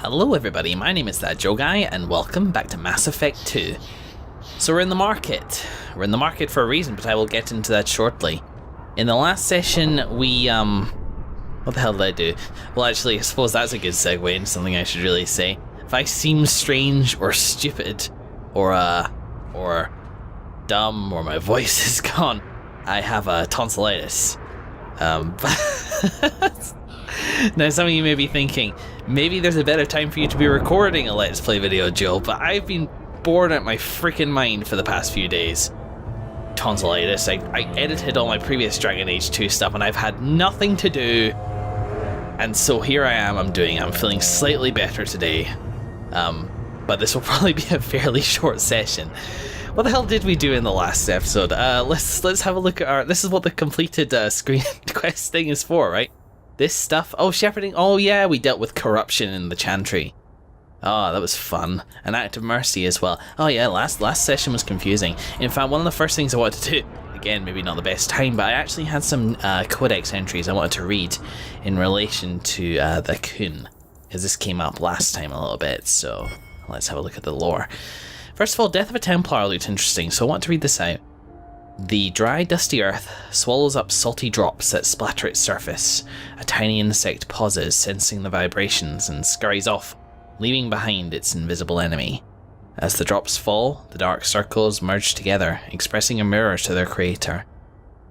Hello everybody, my name is That Joe Guy, and welcome back to Mass Effect 2. So we're in the market. We're in the market for a reason, but I will get into that shortly. In the last session, we, what the hell did I do? Well, actually, I suppose that's a good segue into something I should really say. If I seem strange or stupid, or dumb, or my voice is gone, I have a tonsillitis. Now some of you may be thinking, maybe there's a better time for you to be recording a Let's Play video, Joe, but I've been bored out my freaking mind for the past few days. Tonsillitis, I edited all my previous Dragon Age 2 stuff and I've had nothing to do. And so here I am, I'm feeling slightly better today. But this will probably be a fairly short session. What the hell did we do in the last episode? Let's have a look at this is what the completed screen quest thing is for, right? This stuff, shepherding, yeah, we dealt with corruption in the Chantry. Oh, that was fun. An act of mercy as well. Oh yeah, last session was confusing. In fact, one of the first things I wanted to do, again, maybe not the best time, but I actually had some codex entries I wanted to read in relation to the Qun, because this came up last time a little bit, so let's have a look at the lore. First of all, Death of a Templar looked interesting, so I want to read this out. The dry, dusty earth swallows up salty drops that splatter its surface. A tiny insect pauses, sensing the vibrations, and scurries off, leaving behind its invisible enemy. As the drops fall, the dark circles merge together, expressing a mirror to their creator.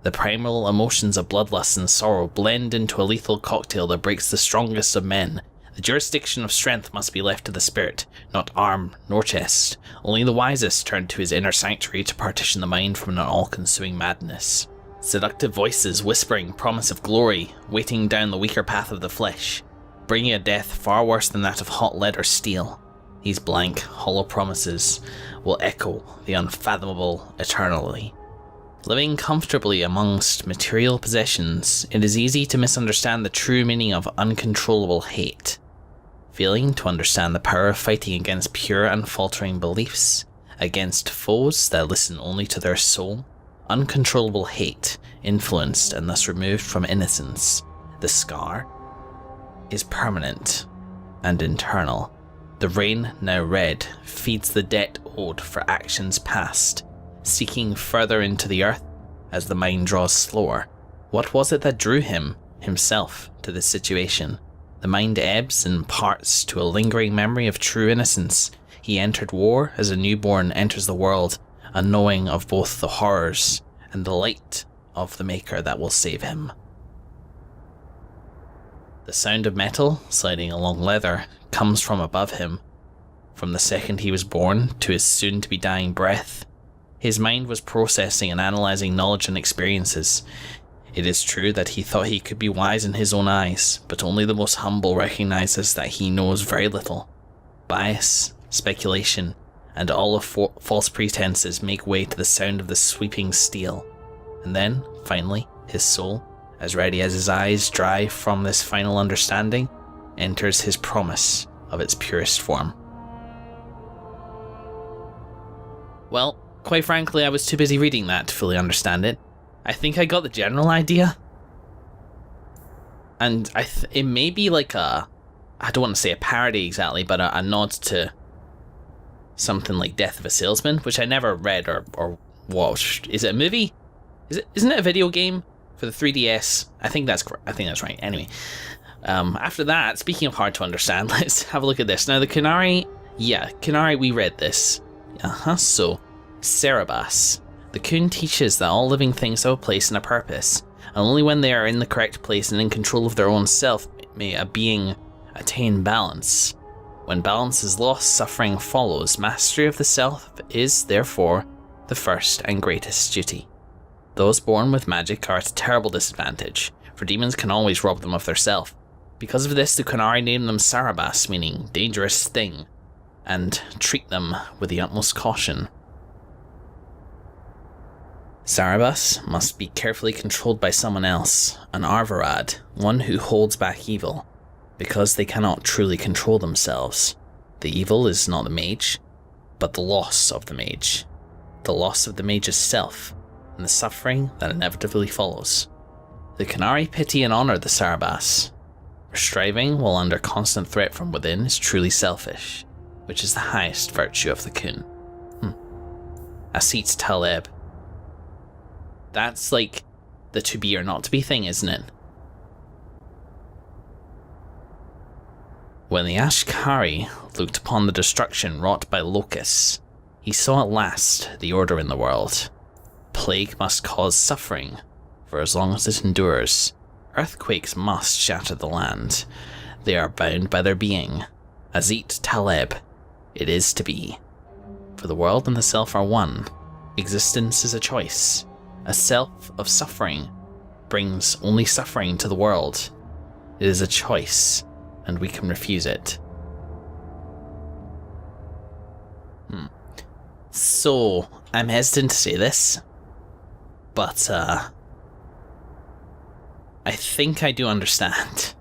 The primal emotions of bloodlust and sorrow blend into a lethal cocktail that breaks the strongest of men. The jurisdiction of strength must be left to the spirit, not arm nor chest. Only the wisest turn to his inner sanctuary to partition the mind from an all-consuming madness. Seductive voices whispering promise of glory, weighting down the weaker path of the flesh, bringing a death far worse than that of hot lead or steel. These blank, hollow promises will echo the unfathomable eternally. Living comfortably amongst material possessions, it is easy to misunderstand the true meaning of uncontrollable hate. Failing to understand the power of fighting against pure unfaltering beliefs, against foes that listen only to their soul, uncontrollable hate, influenced and thus removed from innocence, the scar, is permanent and internal. The rain, now red, feeds the debt owed for actions past, seeking further into the earth as the mind draws slower. What was it that drew himself, to this situation? The mind ebbs and parts to a lingering memory of true innocence. He entered war as a newborn enters the world, unknowing of both the horrors and the light of the maker that will save him. The sound of metal sliding along leather comes from above him. From the second he was born to his soon-to-be dying breath, his mind was processing and analysing knowledge and experiences. It is true that he thought he could be wise in his own eyes, but only the most humble recognises that he knows very little. Bias, speculation, and all of false pretenses make way to the sound of the sweeping steel. And then, finally, his soul, as ready as his eyes dry from this final understanding, enters his promise of its purest form. Well, quite frankly, I was too busy reading that to fully understand it. I think I got the general idea. And it may be like I don't want to say a parody exactly, but a nod to something like Death of a Salesman, which I never read or watched. Is it a movie? Isn't it a video game for the 3DS? I think that's right. Anyway, after that, speaking of hard to understand, let's have a look at this. Now the Qunari, we read this. So Cerebas. The Qun teaches that all living things have a place and a purpose, and only when they are in the correct place and in control of their own self may a being attain balance. When balance is lost, suffering follows. Mastery of the self is, therefore, the first and greatest duty. Those born with magic are at a terrible disadvantage, for demons can always rob them of their self. Because of this, the Qunari name them Sarabas, meaning dangerous thing, and treat them with the utmost caution. Sarabas must be carefully controlled by someone else, an Arvarad, one who holds back evil, because they cannot truly control themselves. The evil is not the mage, but the loss of the mage. The loss of the mage's self, and the suffering that inevitably follows. The Qunari pity and honour the Sarabas, Striving while under constant threat from within is truly selfish, which is the highest virtue of the Qun. Asit's Taleb. That's like the to be or not to be thing, isn't it? When the Ashkari looked upon the destruction wrought by locusts, he saw at last the order in the world. Plague must cause suffering, for as long as it endures. Earthquakes must shatter the land. They are bound by their being. Azit Taleb. It is to be. For the world and the self are one. Existence is a choice. A self of suffering brings only suffering to the world. It is a choice, and we can refuse it. So, I'm hesitant to say this, but I think I do understand.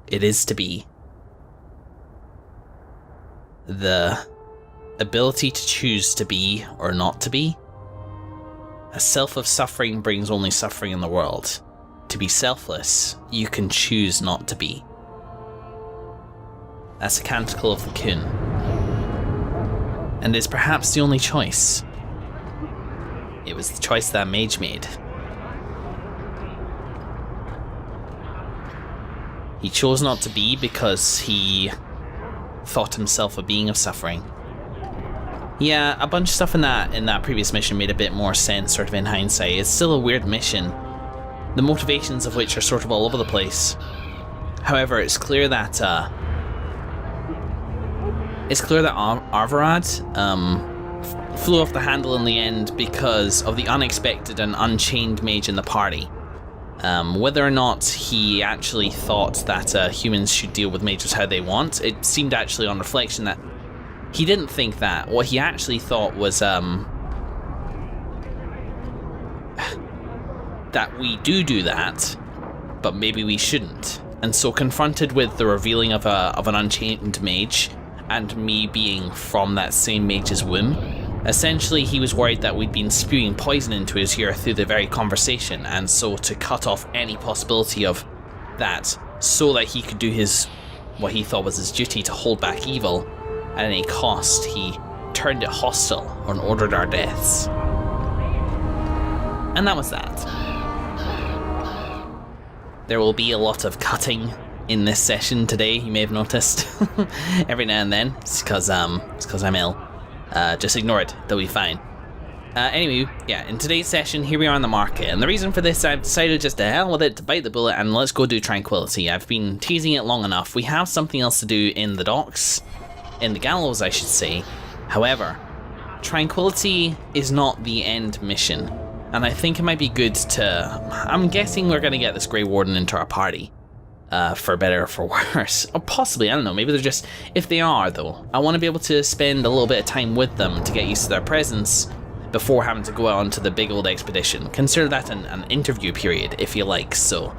It is to be. The ability to choose to be or not to be. A self of suffering brings only suffering in the world. To be selfless, you can choose not to be. That's a canticle of the Qun. And is perhaps the only choice. It was the choice that mage made. He chose not to be because he thought himself a being of suffering. Yeah, a bunch of stuff in that previous mission made a bit more sense sort of in hindsight. It's still a weird mission, the motivations of which are sort of all over the place. However, it's clear that Arvarad flew off the handle in the end because of the unexpected and unchained mage in the party. Whether or not he actually thought that humans should deal with mages how they want, it seemed actually on reflection that he didn't think that. What he actually thought was that we do that, but maybe we shouldn't. And so confronted with the revealing of an unchained mage, and me being from that same mage's womb, essentially he was worried that we'd been spewing poison into his ear through the very conversation, and so to cut off any possibility of that so that he could do what he thought was his duty to hold back evil at any cost, he turned it hostile and ordered our deaths. And that was that. There will be a lot of cutting in this session today, you may have noticed. Every now and then. It's because I'm ill. Just ignore it, they'll be fine. Anyway, yeah, in today's session, here we are on the market, and the reason for this, I've decided just to hell with it, to bite the bullet, and let's go do Tranquility. I've been teasing it long enough. We have something else to do in the docks, in the gallows, I should say. However, Tranquility is not the end mission, and I think it might be good to... I'm guessing we're going to get this Grey Warden into our party. For better or for worse. Or possibly, I don't know, maybe they're just... If they are, though, I want to be able to spend a little bit of time with them to get used to their presence before having to go out onto the big old expedition. Consider that an interview period, if you like. So,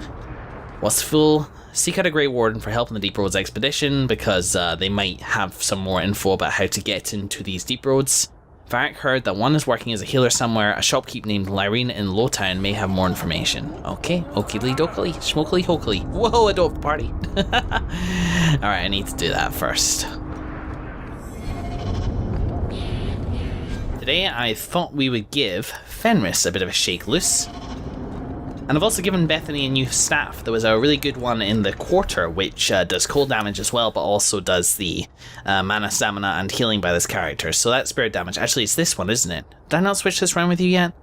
what's the fool? Seek out a Grey Warden for help in the Deep Roads expedition, because they might have some more info about how to get into these deep roads. Varric heard that one is working as a healer somewhere. A shopkeep named Lyrene in Lowtown may have more information. Okay, okily dokily, schmokily hokily. Whoa, a dope party. Alright, I need to do that first. Today I thought we would give Fenris a bit of a shake loose. And I've also given Bethany a new staff. There was a really good one in the quarter, which does cold damage as well, but also does the mana, stamina, and healing by this character. So that's spirit damage. Actually, it's this one, isn't it? Did I not switch this around with you yet?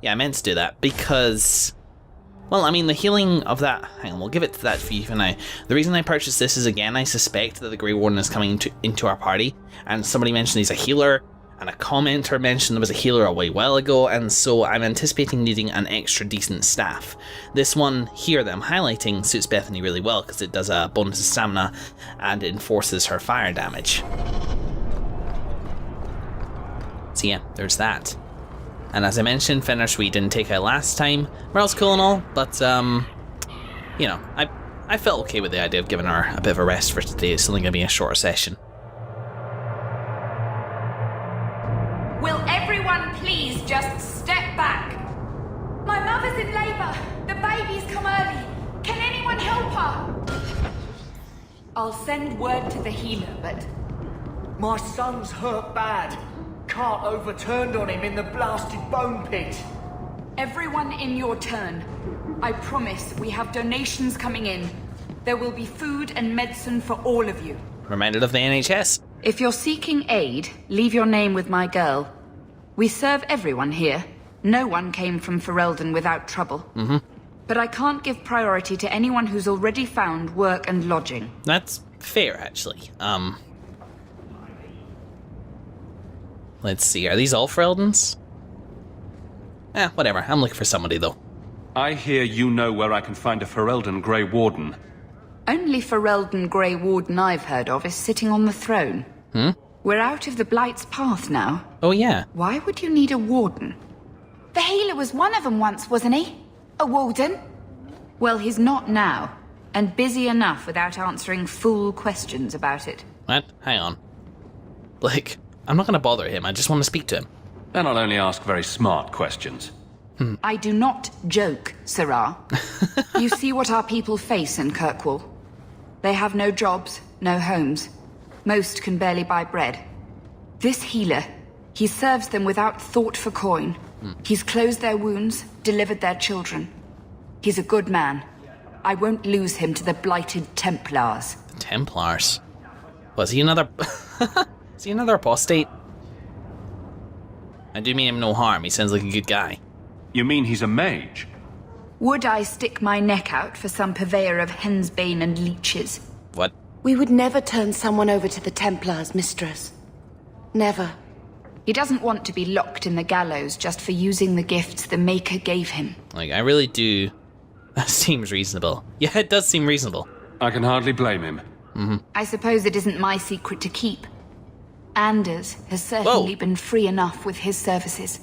Yeah, I meant to do that, because... Well, I mean, the healing of that... Hang on, we'll give it to that for you for now. The reason I purchased this is, again, I suspect that the Grey Warden is coming into our party, and somebody mentioned he's a healer, and a commenter mentioned there was a healer a while ago, and so I'm anticipating needing an extra decent staff. This one here that I'm highlighting suits Bethany really well because it does a bonus to stamina and enforces her fire damage. So yeah, there's that. And as I mentioned, Fenris we didn't take out last time. Morale's cool and all, but you know, I felt okay with the idea of giving her a bit of a rest for today. It's only going to be a shorter session. Will everyone please just step back? My mother's in labour. The baby's come early. Can anyone I'll send word to the healer, but My son's hurt bad. Cart overturned on him in the blasted bone pit. everyone in your turn. I promise we have donations coming in. There will be food and medicine for all of you. Reminded of the NHS. If you're seeking aid, leave your name with my girl. We serve everyone here. No one came from Ferelden without trouble. But I can't give priority to anyone who's already found work and lodging. That's fair, actually. Let's see. Are these all Fereldens? Whatever. I'm looking for somebody, though. I hear you know where I can find a Ferelden Grey Warden. Only Ferelden Grey Warden I've heard of is sitting on the throne. We're out of the Blight's path now. Oh, yeah. Why would you need a warden? The healer was one of them once, wasn't he? A warden? Well, he's not now, and busy enough without answering fool questions about it. What? Hang on. Like, I'm not going to bother him. I just want to speak to him. Then I'll only ask very smart questions. I do not joke, Sirrah. You see what our people face in Kirkwall. They have no jobs, no homes. Most can barely buy bread. This healer, he serves them without thought for coin. He's closed their wounds, delivered their children. He's a good man. I won't lose him to the blighted Templars. Templars? Was he another... Is he another apostate? I do mean him no harm. He sounds like a good guy. You mean he's a mage? Would I stick my neck out for some purveyor of hensbane and leeches? What? We would never turn someone over to the Templars, mistress. Never. He doesn't want to be locked in the gallows just for using the gifts the Maker gave him. Like, I really do... That seems reasonable. Yeah, it does seem reasonable. I can hardly blame him. I suppose it isn't my secret to keep. Anders has certainly been free enough with his services.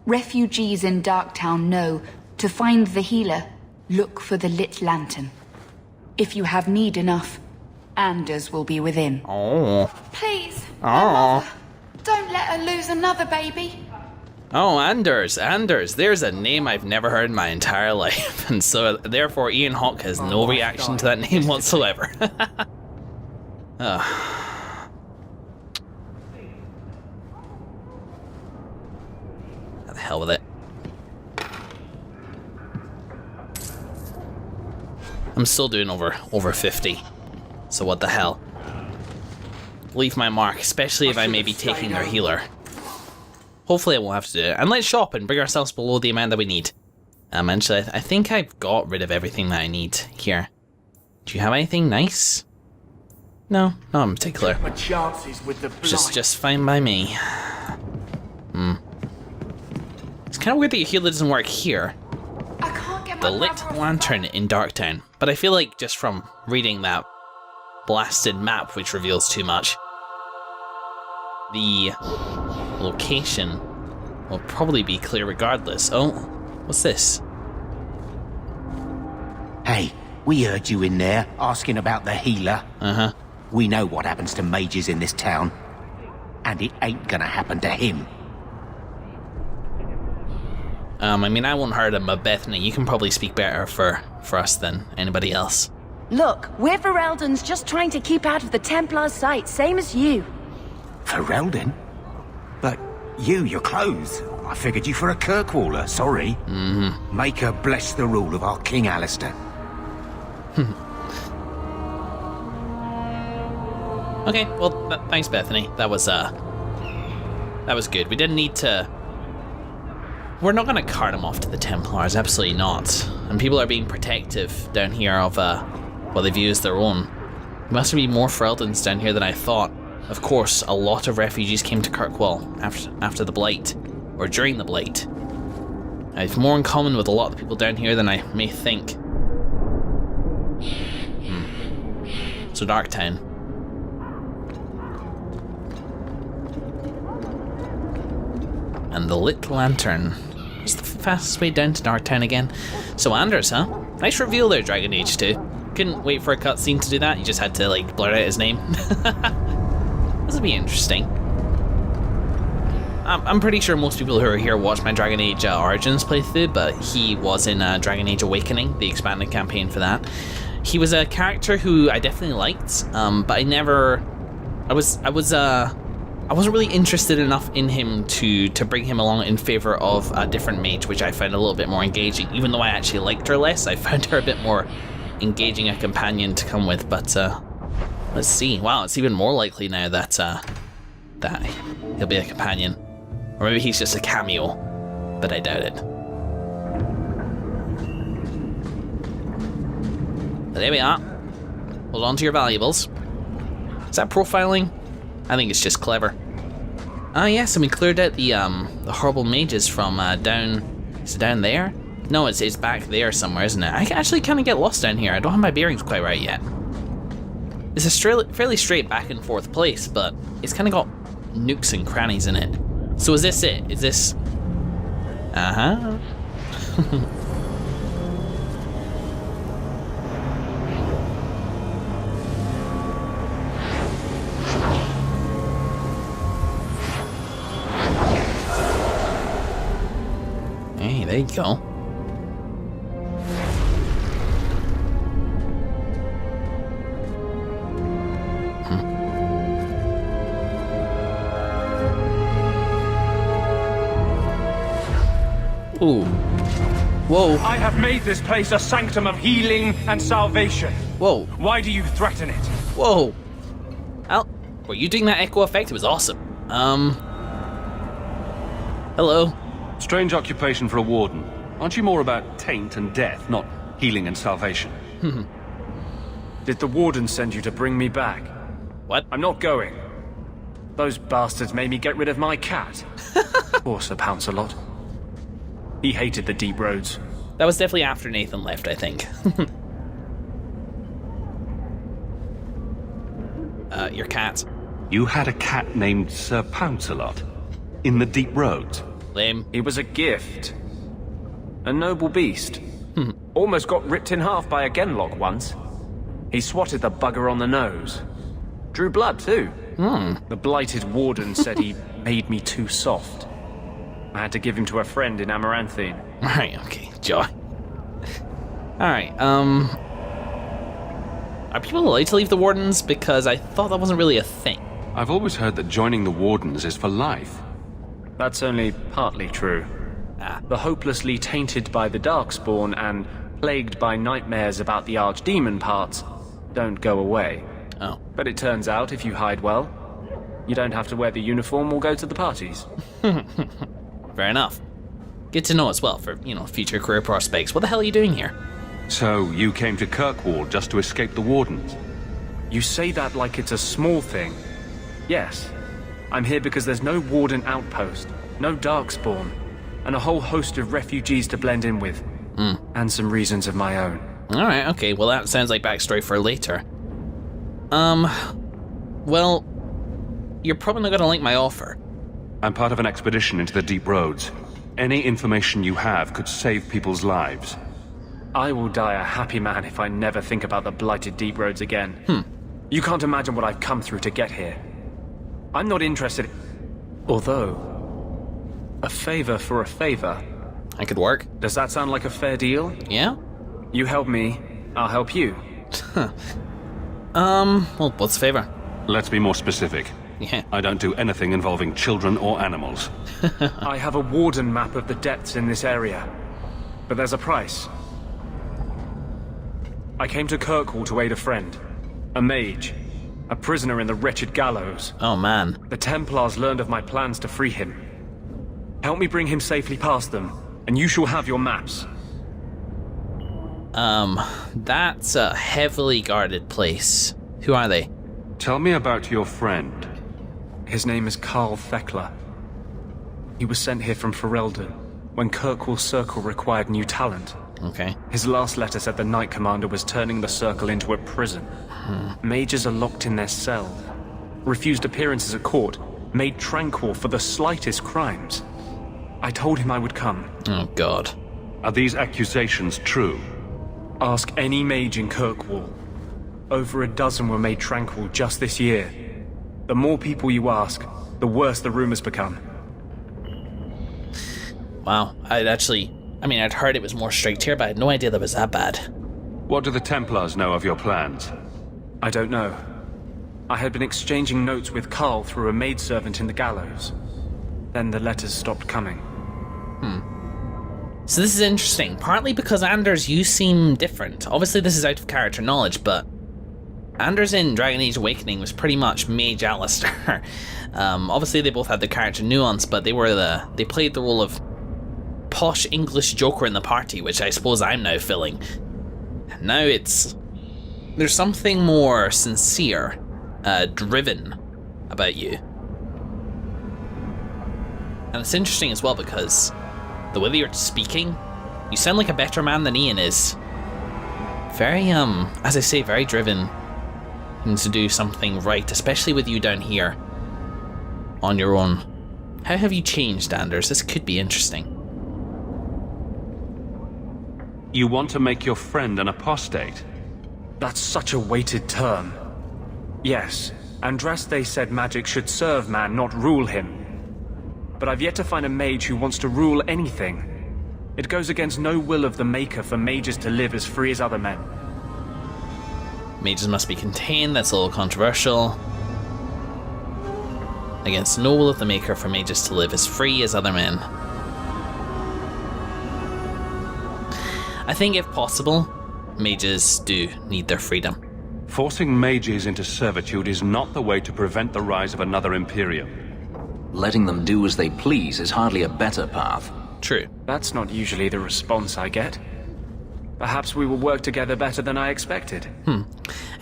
Refugees in Darktown know to find the healer, look for the lit lantern. If you have need enough, Anders will be within. Oh. Please, my mother, don't let her lose another baby. Oh, Anders. There's a name I've never heard in my entire life. And so, therefore, Iain Hawke has no reaction to that name whatsoever. What the hell with it. I'm still doing over 50. So what the hell? Leave my mark, especially if I may be taking their healer. Hopefully I won't have to do it. And let's shop and bring ourselves below the amount that we need. Actually, I think I've got rid of everything that I need here. Do you have anything nice? No, not in particular. My chances with the blight. Just fine by me. It's kind of weird that your healer doesn't work here. I can't get The my lit brother off lantern in Darktown. But I feel like just from reading that blasted map, which reveals too much, the location will probably be clear regardless. Oh, what's this? Hey, we heard you in there asking about the healer. Uh-huh. We know what happens to mages in this town. And it ain't gonna happen to him. I mean, I won't hurt him, but Bethany, you can probably speak better for us than anybody else. Look, we're Fereldens just trying to keep out of the Templars' sight, same as you. Ferelden? But you're clothes. I figured you for a Kirkwaller, sorry. Maker bless the rule of our King Alistair. Okay, well, thanks, Bethany. That was good. We didn't need to... We're not going to cart him off to the Templars, absolutely not. And people are being protective down here of what they view as their own. There must be more Fereldens down here than I thought. Of course, a lot of refugees came to Kirkwall after the Blight, or during the Blight. I have more in common with a lot of the people down here than I may think. So Darktown. And the lit lantern is the fastest way down to Darktown again. So Anders, huh? Nice reveal there, Dragon Age 2. Couldn't wait for a cutscene to do that. You just had to like blur out his name. This would be interesting. I'm pretty sure most people who are here watched my Dragon Age Origins playthrough, but he was in Dragon Age Awakening, the expanded campaign for that. He was a character who I definitely liked, but I wasn't really interested enough in him to bring him along in favor of a different mage, which I found a little bit more engaging. Even though I actually liked her less, I found her a bit more engaging a companion to come with. But let's see. Wow, it's even more likely now that that he'll be a companion, or maybe he's just a cameo, but I doubt it. But there we are. Hold on to your valuables. Is that profiling? I think it's just clever. Ah, yes, and we cleared out the horrible mages from down. Is it down there? No, it's back there somewhere, isn't it? I can actually kind of get lost down here. I don't have my bearings quite right yet. It's a fairly straight back and forth place, but it's kind of got nooks and crannies in it. So is this it? Is this? Uh-huh. Hey, there you go. Ooh. Whoa. I have made this place a sanctum of healing and salvation. Whoa. Why do you threaten it? Whoa. Al, were you doing that echo effect? It was awesome. Hello. Strange occupation for a warden. Aren't you more about taint and death, not healing and salvation? Did the Warden send you to bring me back? What? I'm not going. Those bastards made me get rid of my cat. Poor Sir Pounce-a-Lot. He hated the deep roads. That was definitely after Nathan left, I think. Your cat. You had a cat named Sir Pounce-a-Lot? In the deep roads? Lame. He was a gift. A noble beast. Almost got ripped in half by a genlock once. He swatted the bugger on the nose. Drew blood, too. The blighted Warden said he made me too soft. I had to give him to a friend in Amaranthine. Right, okay, Joy. Alright, are people allowed to leave the Wardens? Because I thought that wasn't really a thing. I've always heard that joining the Wardens is for life. That's only partly true. The hopelessly tainted by the Darkspawn and plagued by nightmares about the Archdemon parts don't go away. Oh. But it turns out if you hide well, you don't have to wear the uniform or go to the parties. Fair enough. Good to know as well for, future career prospects. What the hell are you doing here? So, you came to Kirkwall just to escape the Wardens? You say that like it's a small thing. Yes. I'm here because there's no Warden outpost, no Darkspawn, and a whole host of refugees to blend in with. And some reasons of my own. Alright, okay, well that sounds like backstory for later. Well, you're probably not gonna like my offer. I'm part of an expedition into the deep roads. Any information you have could save people's lives. I will die a happy man if I never think about the blighted deep roads again. You can't imagine what I've come through to get here. I'm not interested. Although, a favor for a favor. I could work. Does that sound like a fair deal? Yeah? You help me, I'll help you. Well, what's the favor? Let's be more specific. Yeah. I don't do anything involving children or animals. I have a Warden map of the depths in this area. But there's a price. I came to Kirkwall to aid a friend. A mage. A prisoner in the wretched gallows. Oh man. The Templars learned of my plans to free him. Help me bring him safely past them, and you shall have your maps. That's a heavily guarded place. Who are they? Tell me about your friend. His name is Carl Thekla. He was sent here from Ferelden when Kirkwall Circle required new talent. Okay. His last letter said the Knight Commander was turning the Circle into a prison. Mages are locked in their cells, refused appearances at court, made tranquil for the slightest crimes. I told him I would come. Oh god. Are these accusations true? Ask any mage in Kirkwall. Over a dozen were made tranquil just this year. The more people you ask, the worse the rumors become. Wow. I'd heard it was more strict here, but I had no idea that was that bad. What do the Templars know of your plans? I don't know. I had been exchanging notes with Carl through a maidservant in the gallows. Then the letters stopped coming. So this is interesting, partly because Anders, you seem different. Obviously this is out of character knowledge, but Anders in Dragon Age Awakening was pretty much Mage Alistair. Obviously they both had the character nuance, but they played the role of posh English joker in the party, which I suppose I'm now filling. Now there's something more sincere, driven about you. And it's interesting as well because the way that you're speaking, you sound like a better man than Iain is. Very, as I say, very driven to do something right, especially with you down here on your own. How have you changed, Anders? This could be interesting. You want to make your friend an apostate? That's such a weighted term. Yes, Andraste said magic should serve man, not rule him. But I've yet to find a mage who wants to rule anything. It goes against no will of the Maker for mages to live as free as other men. Mages must be contained, that's a little controversial. Against no will of the Maker for mages to live as free as other men. I think if possible, mages do need their freedom. Forcing mages into servitude is not the way to prevent the rise of another Imperium. Letting them do as they please is hardly a better path. True. That's not usually the response I get. Perhaps we will work together better than I expected.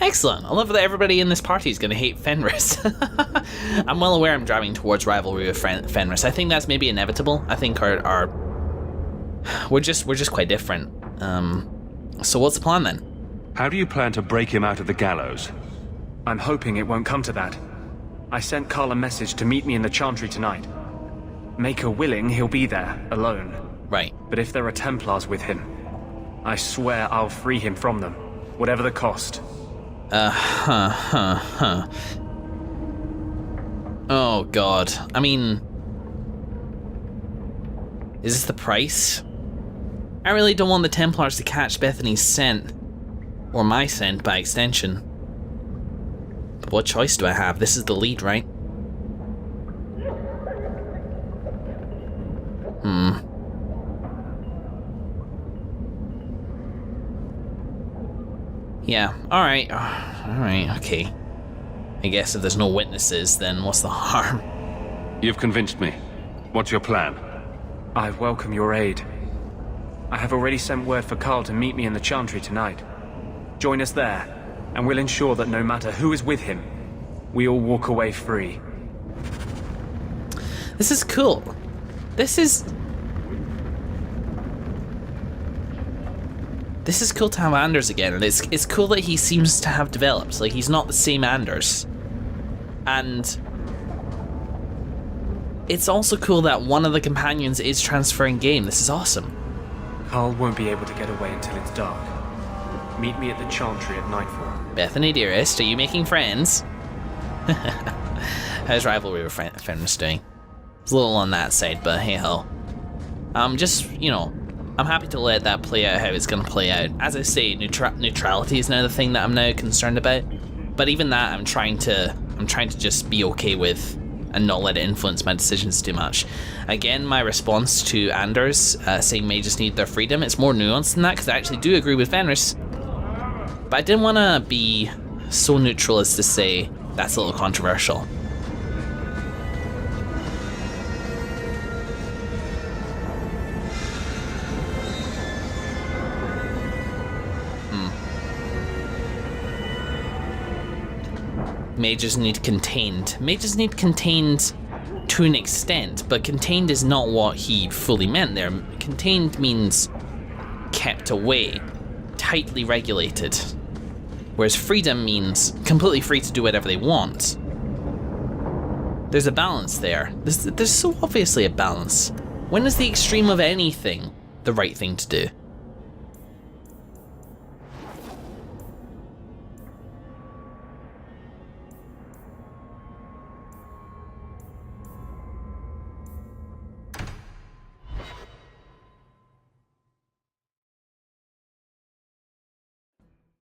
Excellent. I love that everybody in this party is going to hate Fenris. I'm well aware I'm driving towards rivalry with Fenris. I think that's maybe inevitable. I think we're just quite different. So what's the plan then? How do you plan to break him out of the gallows? I'm hoping it won't come to that. I sent Carl a message to meet me in the Chantry tonight. Maker willing, he'll be there, alone. Right. But if there are Templars with him, I swear I'll free him from them, whatever the cost. Oh god. I mean, is this the price? I really don't want the Templars to catch Bethany's scent. Or my scent, by extension. But what choice do I have? This is the lead, right? Yeah, alright. Alright, okay. I guess if there's no witnesses, then what's the harm? You've convinced me. What's your plan? I welcome your aid. I have already sent word for Carl to meet me in the Chantry tonight. Join us there, and we'll ensure that no matter who is with him, we all walk away free. This is cool. This is cool to have Anders again, and it's cool that he seems to have developed. Like, he's not the same Anders. And it's also cool that one of the companions is transferring game. This is awesome. Carl won't be able to get away until it's dark. Meet me at the Chantry at nightfall. Bethany, dearest, are you making friends? How's rivalry with Fenris doing? It's a little on that side, but hey ho. Just, you know, I'm happy to let that play out how it's going to play out. As I say, neutrality is now the thing that I'm now concerned about. But even that, I'm trying to just be okay with and not let it influence my decisions too much. Again, my response to Anders saying mages need their freedom, it's more nuanced than that, because I actually do agree with Fenris. But I didn't want to be so neutral as to say that's a little controversial. Mages need contained. Mages need contained to an extent, but contained is not what he fully meant there. Contained means kept away, tightly regulated. Whereas freedom means completely free to do whatever they want. There's a balance there. There's so obviously a balance. When is the extreme of anything the right thing to do?